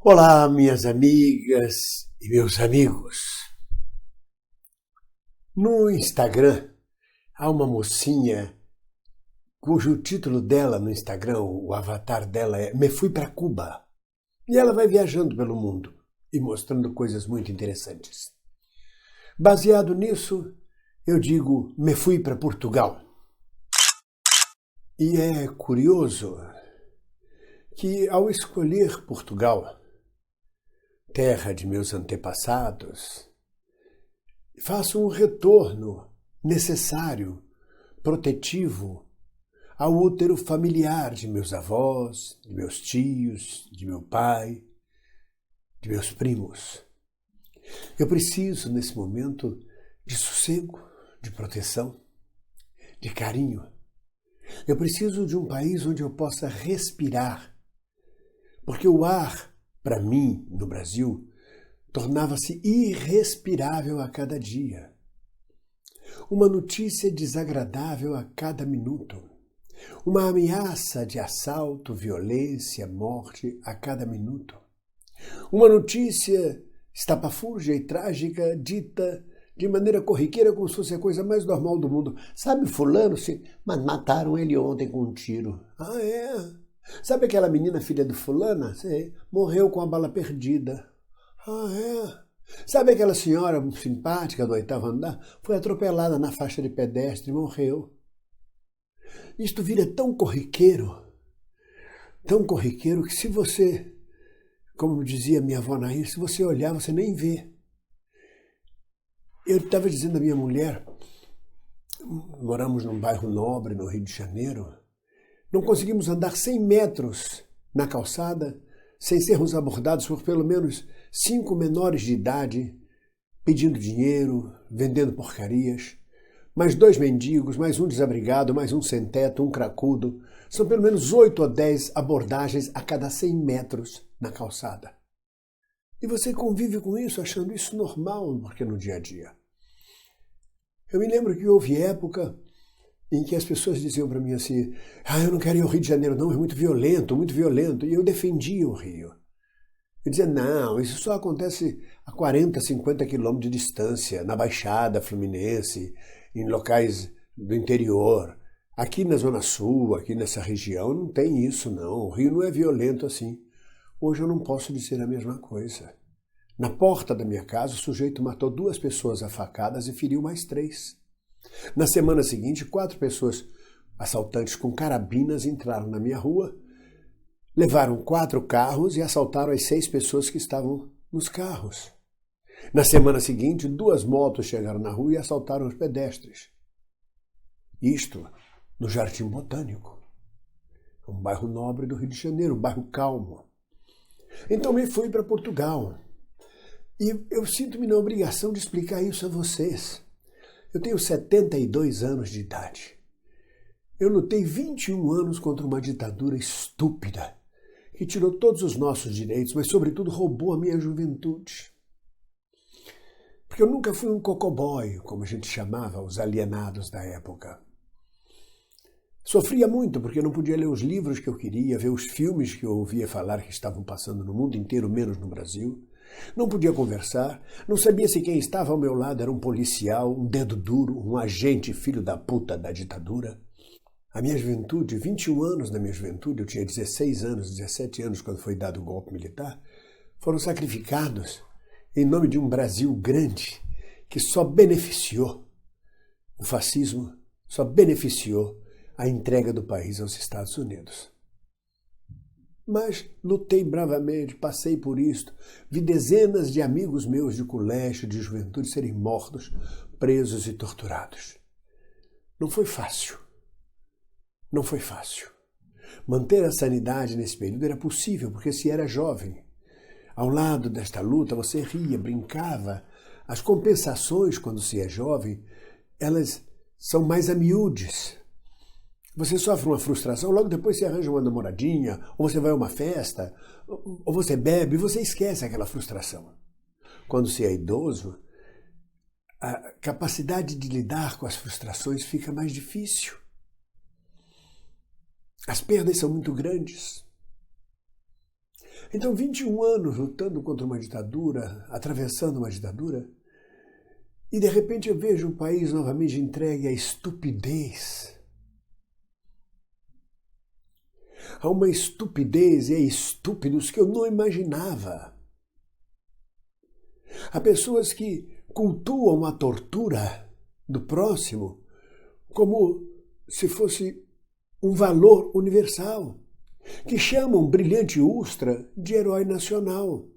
Olá, minhas amigas e meus amigos. No Instagram, há uma mocinha cujo título dela no Instagram, o avatar dela é Me Fui para Cuba. E ela vai viajando pelo mundo e mostrando coisas muito interessantes. Baseado nisso, eu digo Me Fui para Portugal. E é curioso que ao escolher Portugal, terra de meus antepassados, faço um retorno necessário, protetivo, ao útero familiar de meus avós, de meus tios, de meu pai, de meus primos. Eu preciso, nesse momento, de sossego, de proteção, de carinho. Eu preciso de um país onde eu possa respirar, porque o ar, para mim, no Brasil, tornava-se irrespirável a cada dia. Uma notícia desagradável a cada minuto. Uma ameaça de assalto, violência, morte a cada minuto. Uma notícia estapafúrdia e trágica dita de maneira corriqueira como se fosse a coisa mais normal do mundo. Sabe fulano, sim, mas mataram ele ontem com um tiro. Ah, é? Sabe aquela menina filha do fulana? Sim, morreu com a bala perdida. Ah, é? Sabe aquela senhora simpática do 8º andar? Foi atropelada na faixa de pedestre e morreu. Isto vira tão corriqueiro que se você, como dizia minha avó Nair, se você olhar, você nem vê. Eu estava dizendo à minha mulher, moramos num bairro nobre no Rio de Janeiro, não conseguimos andar 100 metros na calçada sem sermos abordados por pelo menos 5 menores de idade pedindo dinheiro, vendendo porcarias, mais 2 mendigos, mais um desabrigado, mais um sem teto, um cracudo. São pelo menos 8 ou 10 abordagens a cada 100 metros na calçada. E você convive com isso, achando isso normal, porque no dia a dia. Eu me lembro que houve época em que as pessoas diziam para mim assim, eu não quero ir ao Rio de Janeiro não, é muito violento, muito violento. E eu defendia o Rio. Eu dizia, não, isso só acontece a 40, 50 quilômetros de distância, na Baixada Fluminense, em locais do interior. Aqui na Zona Sul, aqui nessa região, não tem isso não, o Rio não é violento assim. Hoje eu não posso dizer a mesma coisa. Na porta da minha casa, o sujeito matou 2 pessoas a facadas e feriu mais 3. Na semana seguinte, 4 pessoas assaltantes com carabinas entraram na minha rua, levaram 4 carros e assaltaram as 6 pessoas que estavam nos carros. Na semana seguinte, 2 motos chegaram na rua e assaltaram os pedestres. Isto no Jardim Botânico, um bairro nobre do Rio de Janeiro, um bairro calmo. Então me fui para Portugal. E eu sinto-me na obrigação de explicar isso a vocês. Eu tenho 72 anos de idade. Eu lutei 21 anos contra uma ditadura estúpida, que tirou todos os nossos direitos, mas sobretudo roubou a minha juventude. Porque eu nunca fui um cocoboy, como a gente chamava os alienados da época. Sofria muito porque não podia ler os livros que eu queria, ver os filmes que eu ouvia falar que estavam passando no mundo inteiro, menos no Brasil. Não podia conversar, não sabia se quem estava ao meu lado era um policial, um dedo duro, um agente filho da puta da ditadura. A minha juventude, 21 anos da minha juventude, eu tinha 16 anos, 17 anos quando foi dado o golpe militar, foram sacrificados em nome de um Brasil grande que só beneficiou o fascismo, só beneficiou a entrega do país aos Estados Unidos. Mas lutei bravamente, passei por isto, vi dezenas de amigos meus de colégio, de juventude serem mortos, presos e torturados. Não foi fácil. Não foi fácil. Manter a sanidade nesse período era possível, porque se era jovem. Ao lado desta luta, você ria, brincava. As compensações, quando se é jovem, elas são mais a miúdes. Você sofre uma frustração, logo depois você arranja uma namoradinha, ou você vai a uma festa, ou você bebe, e você esquece aquela frustração. Quando se é idoso, a capacidade de lidar com as frustrações fica mais difícil. As perdas são muito grandes. Então, 21 anos lutando contra uma ditadura, atravessando uma ditadura, e de repente eu vejo um país novamente entregue à estupidez. Há uma estupidez e a estúpidos que eu não imaginava. Há pessoas que cultuam a tortura do próximo como se fosse um valor universal, que chamam Brilhante Ustra de herói nacional.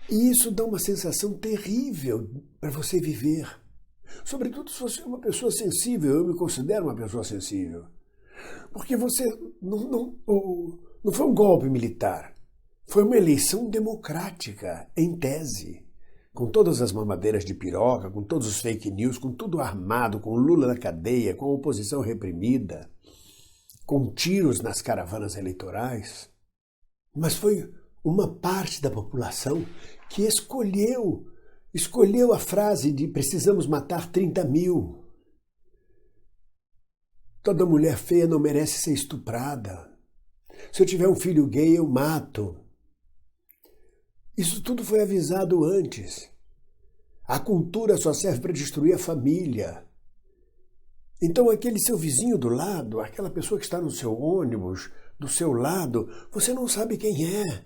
E isso dá uma sensação terrível para você viver. Sobretudo se você é uma pessoa sensível, eu me considero uma pessoa sensível. Porque você não foi um golpe militar, foi uma eleição democrática, em tese, com todas as mamadeiras de piroca, com todos os fake news, com tudo armado, com Lula na cadeia, com a oposição reprimida, com tiros nas caravanas eleitorais. Mas foi uma parte da população que escolheu a frase de precisamos matar 30 mil. Toda mulher feia não merece ser estuprada. Se eu tiver um filho gay, eu mato. Isso tudo foi avisado antes. A cultura só serve para destruir a família. Então aquele seu vizinho do lado, aquela pessoa que está no seu ônibus, do seu lado, você não sabe quem é.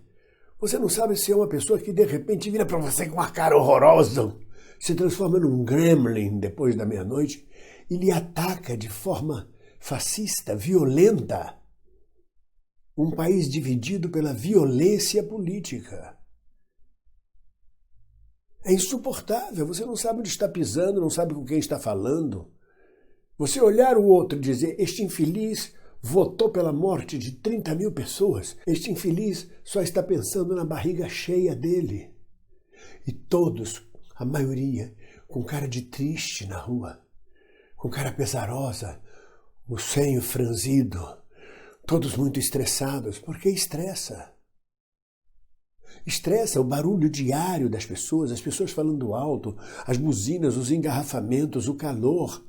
Você não sabe se é uma pessoa que de repente vira para você com uma cara horrorosa, se transforma num gremlin depois da meia-noite e lhe ataca de forma fascista, violenta. Um país dividido pela violência política. É insuportável, você não sabe onde está pisando, não sabe com quem está falando. Você olhar o outro e dizer, este infeliz votou pela morte de 30 mil pessoas, este infeliz só está pensando na barriga cheia dele. E todos, a maioria, com cara de triste na rua, com cara pesarosa, o senho franzido, todos muito estressados. Por que estressa? Estressa o barulho diário das pessoas, as pessoas falando alto, as buzinas, os engarrafamentos, o calor,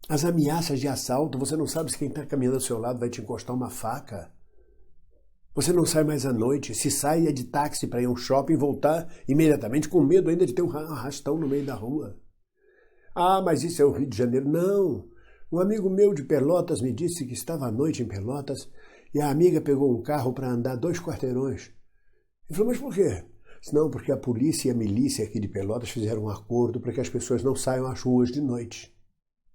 as ameaças de assalto. Você não sabe se quem está caminhando ao seu lado vai te encostar uma faca. Você não sai mais à noite. Se sai, é de táxi para ir a um shopping e voltar imediatamente, com medo ainda de ter um arrastão no meio da rua. Ah, mas isso é o Rio de Janeiro. Não. Um amigo meu de Pelotas me disse que estava à noite em Pelotas e a amiga pegou um carro para andar 2 quarteirões. Ele falou, mas por quê? Não, porque a polícia e a milícia aqui de Pelotas fizeram um acordo para que as pessoas não saiam às ruas de noite.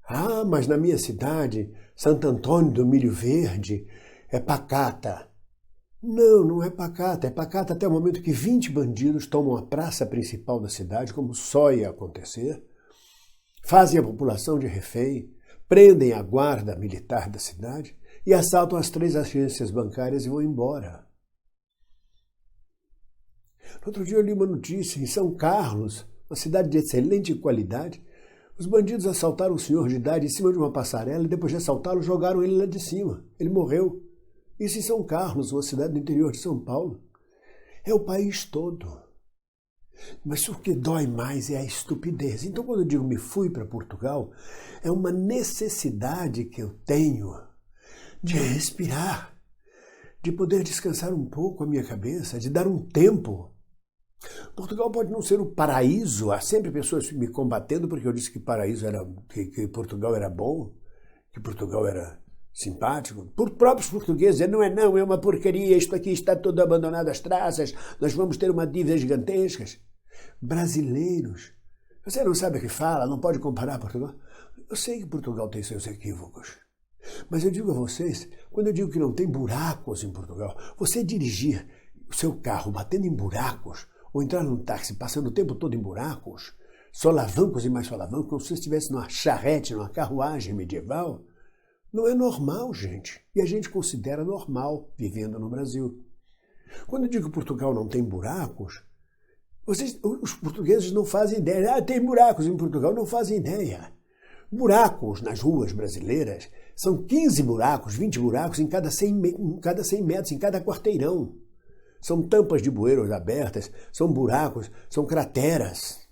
Ah, mas na minha cidade, Santo Antônio do Milho Verde, é pacata. Não, não é pacata. É pacata até o momento que 20 bandidos tomam a praça principal da cidade, como só ia acontecer, fazem a população de refém, prendem a guarda militar da cidade e assaltam as 3 agências bancárias e vão embora. No outro dia eu li uma notícia, em São Carlos, uma cidade de excelente qualidade, os bandidos assaltaram um senhor de idade em cima de uma passarela e depois de assaltá-lo jogaram ele lá de cima. Ele morreu. Isso em São Carlos, uma cidade do interior de São Paulo. É o país todo. Mas o que dói mais é a estupidez. Então, quando eu digo me fui para Portugal, é uma necessidade que eu tenho de respirar, de poder descansar um pouco a minha cabeça, de dar um tempo. Portugal pode não ser o paraíso. Há sempre pessoas me combatendo porque eu disse que que Portugal era bom, que Portugal era simpático. Por próprios portugueses, não, é uma porcaria, isto aqui está tudo abandonado às traças, nós vamos ter uma dívida gigantesca. Brasileiros, você não sabe o que fala, não pode comparar Portugal. Eu sei que Portugal tem seus equívocos, mas eu digo a vocês, quando eu digo que não tem buracos em Portugal, você dirigir o seu carro batendo em buracos, ou entrar num táxi passando o tempo todo em buracos, solavancos e mais solavancos, como se você estivesse numa charrete, numa carruagem medieval, não é normal, gente. E a gente considera normal vivendo no Brasil. Quando eu digo que Portugal não tem buracos, os portugueses não fazem ideia. Ah, tem buracos em Portugal, não fazem ideia. Buracos nas ruas brasileiras são 15 buracos, 20 buracos em cada 100 metros, em cada quarteirão. São tampas de bueiros abertas, são buracos, são crateras.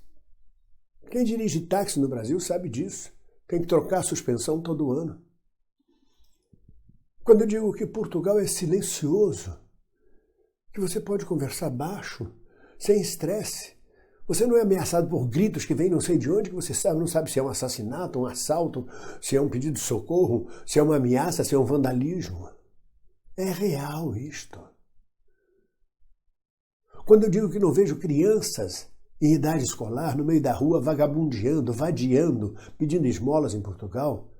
Quem dirige táxi no Brasil sabe disso. Tem que trocar a suspensão todo ano. Quando eu digo que Portugal é silencioso, que você pode conversar baixo, sem estresse. Você não é ameaçado por gritos que vêm não sei de onde, que você sabe, não sabe se é um assassinato, um assalto, se é um pedido de socorro, se é uma ameaça, se é um vandalismo. É real isto. Quando eu digo que não vejo crianças em idade escolar no meio da rua vagabundeando, vadiando, pedindo esmolas em Portugal,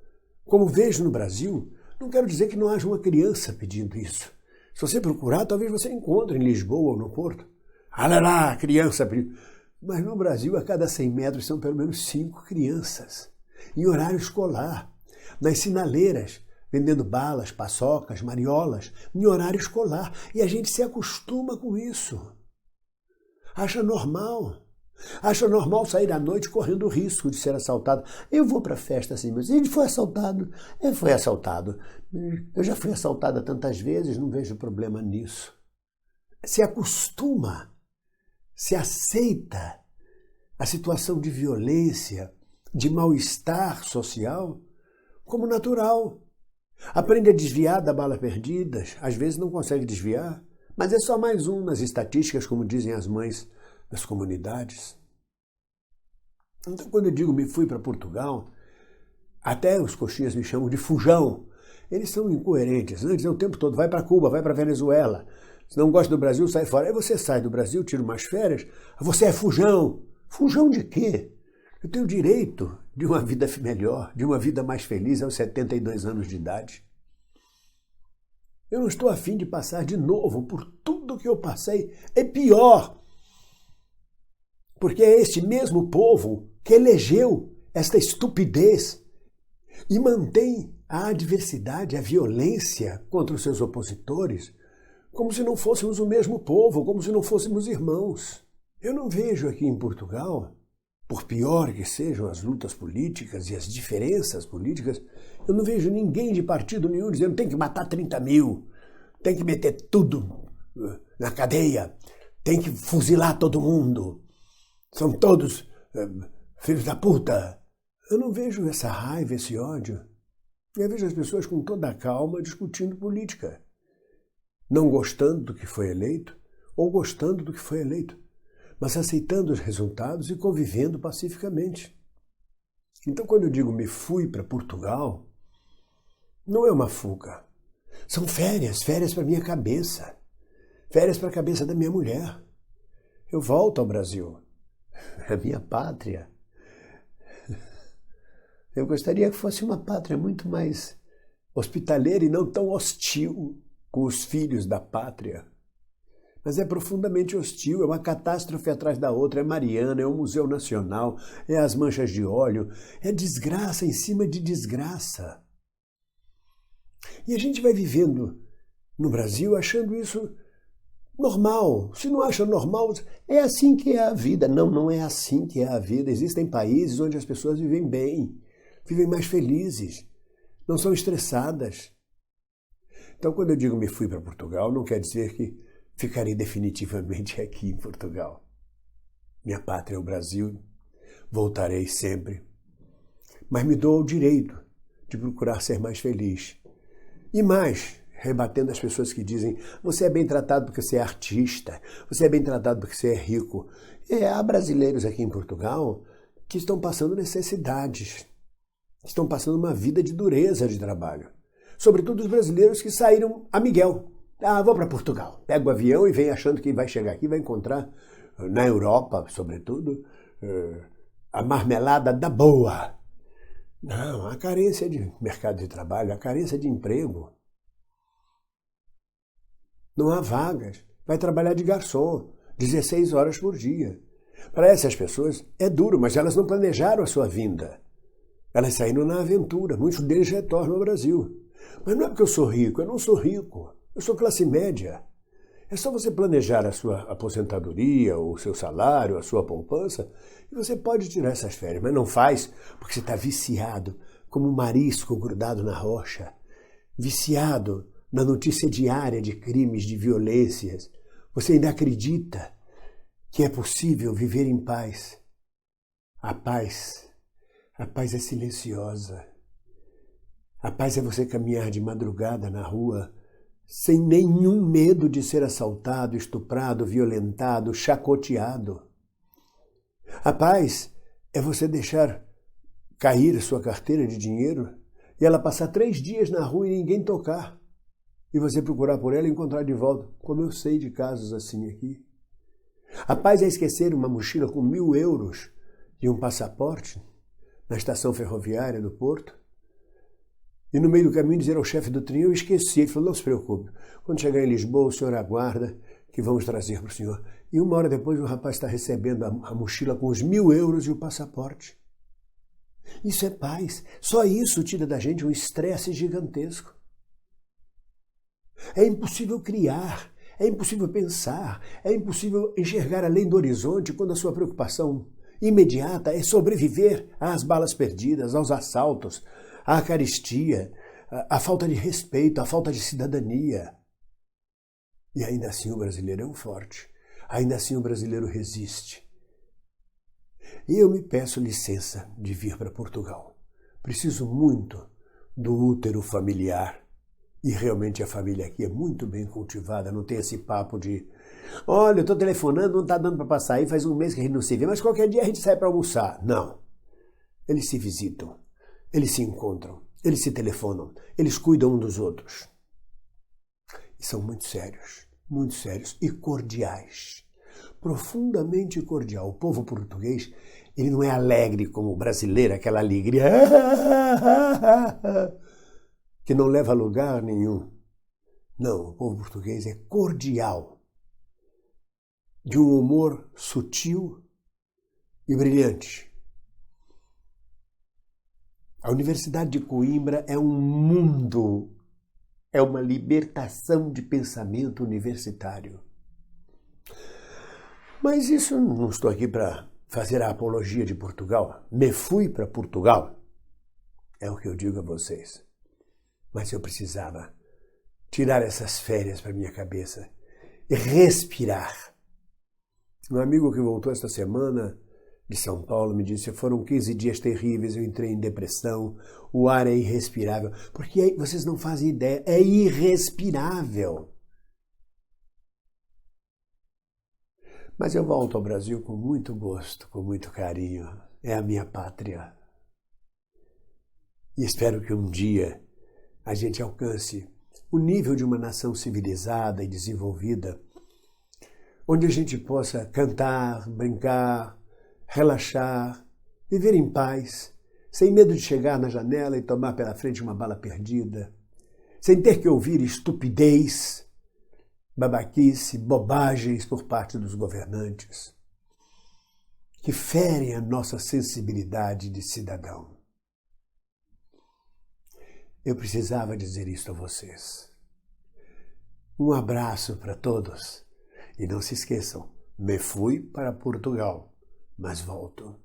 como vejo no Brasil, não quero dizer que não haja uma criança pedindo isso. Se você procurar, talvez você encontre em Lisboa ou no Porto. Olha lá, criança pedindo. Mas no Brasil, a cada 100 metros, são pelo menos 5 crianças. Em horário escolar, nas sinaleiras, vendendo balas, paçocas, mariolas, em horário escolar. E a gente se acostuma com isso. Acha normal. Acha normal sair à noite correndo o risco de ser assaltado. Eu vou para a festa assim, mas ele foi assaltado. Ele foi assaltado. Eu já fui assaltada tantas vezes, não vejo problema nisso. Se acostuma, se aceita a situação de violência, de mal-estar social como natural. Aprende a desviar da bala perdida, às vezes não consegue desviar, mas é só mais um nas estatísticas, como dizem as mães das comunidades. Então, quando eu digo me fui para Portugal, até os coxinhas me chamam de fujão. Eles são incoerentes. Antes, o tempo todo, vai para Cuba, vai para Venezuela. Se não gosta do Brasil, sai fora. Aí você sai do Brasil, tira umas férias, você é fujão. Fujão de quê? Eu tenho direito de uma vida melhor, de uma vida mais feliz aos 72 anos de idade. Eu não estou afim de passar de novo por tudo que eu passei. É pior. Porque é este mesmo povo que elegeu esta estupidez e mantém a adversidade, a violência contra os seus opositores, como se não fôssemos o mesmo povo, como se não fôssemos irmãos. Eu não vejo aqui em Portugal, por pior que sejam as lutas políticas e as diferenças políticas, eu não vejo ninguém de partido nenhum dizendo tem que matar 30 mil, tem que meter tudo na cadeia, tem que fuzilar todo mundo, são todos filhos da puta. Eu não vejo essa raiva, esse ódio. Eu vejo as pessoas com toda a calma discutindo política, não gostando do que foi eleito ou gostando do que foi eleito, mas aceitando os resultados e convivendo pacificamente. Então, quando eu digo me fui para Portugal, não é uma fuga. São férias, férias para minha cabeça, férias para a cabeça da minha mulher. Eu volto ao Brasil, é a minha pátria. Eu gostaria que fosse uma pátria muito mais hospitaleira e não tão hostil com os filhos da pátria. Mas é profundamente hostil, é uma catástrofe atrás da outra, é Mariana, é o Museu Nacional, é as manchas de óleo, é desgraça em cima de desgraça. E a gente vai vivendo no Brasil achando isso normal. Se não acha normal, é assim que é a vida. Não, não é assim que é a vida. Existem países onde as pessoas vivem bem, vivem mais felizes, não são estressadas. Então, quando eu digo me fui para Portugal, não quer dizer que ficarei definitivamente aqui em Portugal. Minha pátria é o Brasil, voltarei sempre. Mas me dou o direito de procurar ser mais feliz. E mais, rebatendo as pessoas que dizem você é bem tratado porque você é artista, você é bem tratado porque você é rico. Há brasileiros aqui em Portugal que estão passando necessidades, estão passando uma vida de dureza de trabalho. Sobretudo os brasileiros que saíram a Miguel. Vou para Portugal. Pega o avião e vem achando que vai chegar aqui, vai encontrar, na Europa, sobretudo, a marmelada da boa. Não, a carência de mercado de trabalho, a carência de emprego. Não há vagas. Vai trabalhar de garçom, 16 horas por dia. Para essas pessoas é duro, mas elas não planejaram a sua vinda. Elas saíram na aventura, muitos deles retornam ao Brasil. Mas não é porque eu sou rico, eu não sou rico. Eu sou classe média. É só você planejar a sua aposentadoria, o seu salário, a sua poupança, e você pode tirar essas férias, mas não faz porque você está viciado, como um marisco grudado na rocha, viciado na notícia diária de crimes, de violências. Você ainda acredita que é possível viver em paz. A paz é silenciosa. A paz é você caminhar de madrugada na rua sem nenhum medo de ser assaltado, estuprado, violentado, chacoteado. A paz é você deixar cair a sua carteira de dinheiro e ela passar 3 dias na rua e ninguém tocar. E você procurar por ela e encontrar de volta, como eu sei de casos assim aqui. A paz é esquecer uma mochila com 1.000 euros e um passaporte na estação ferroviária do Porto. E no meio do caminho dizer ao chefe do trem, eu esqueci. Ele falou, não se preocupe, quando chegar em Lisboa o senhor aguarda que vamos trazer para o senhor. E 1 hora depois o rapaz está recebendo a mochila com os 1.000 euros e o passaporte. Isso é paz. Só isso tira da gente um estresse gigantesco. É impossível criar, é impossível pensar, é impossível enxergar além do horizonte quando a sua preocupação imediata é sobreviver às balas perdidas, aos assaltos, à carestia, à falta de respeito, à falta de cidadania. E ainda assim o brasileiro é um forte, ainda assim o brasileiro resiste. E eu me peço licença de vir para Portugal. Preciso muito do útero familiar. E realmente a família aqui é muito bem cultivada, não tem esse papo de olha, eu estou telefonando, não está dando para passar aí, faz 1 mês que a gente não se vê, mas qualquer dia a gente sai para almoçar. Não. Eles se visitam, eles se encontram, eles se telefonam, eles cuidam um dos outros. E são muito sérios e cordiais. Profundamente cordial. O povo português, ele não é alegre como o brasileiro, aquela alegria que não leva a lugar nenhum. Não, o povo português é cordial, de um humor sutil e brilhante. A Universidade de Coimbra é um mundo, é uma libertação de pensamento universitário. Mas isso não estou aqui para fazer a apologia de Portugal. Me fui para Portugal, é o que eu digo a vocês. Mas eu precisava tirar essas férias para minha cabeça e respirar. Um amigo que voltou esta semana de São Paulo me disse, foram 15 dias terríveis, eu entrei em depressão, o ar é irrespirável. Porque vocês não fazem ideia, é irrespirável. Mas eu volto ao Brasil com muito gosto, com muito carinho. É a minha pátria. E espero que um dia a gente alcance o nível de uma nação civilizada e desenvolvida, onde a gente possa cantar, brincar, relaxar, viver em paz, sem medo de chegar na janela e tomar pela frente uma bala perdida, sem ter que ouvir estupidez, babaquice, bobagens por parte dos governantes, que ferem a nossa sensibilidade de cidadão. Eu precisava dizer isso a vocês. Um abraço para todos. E não se esqueçam, me fui para Portugal, mas volto.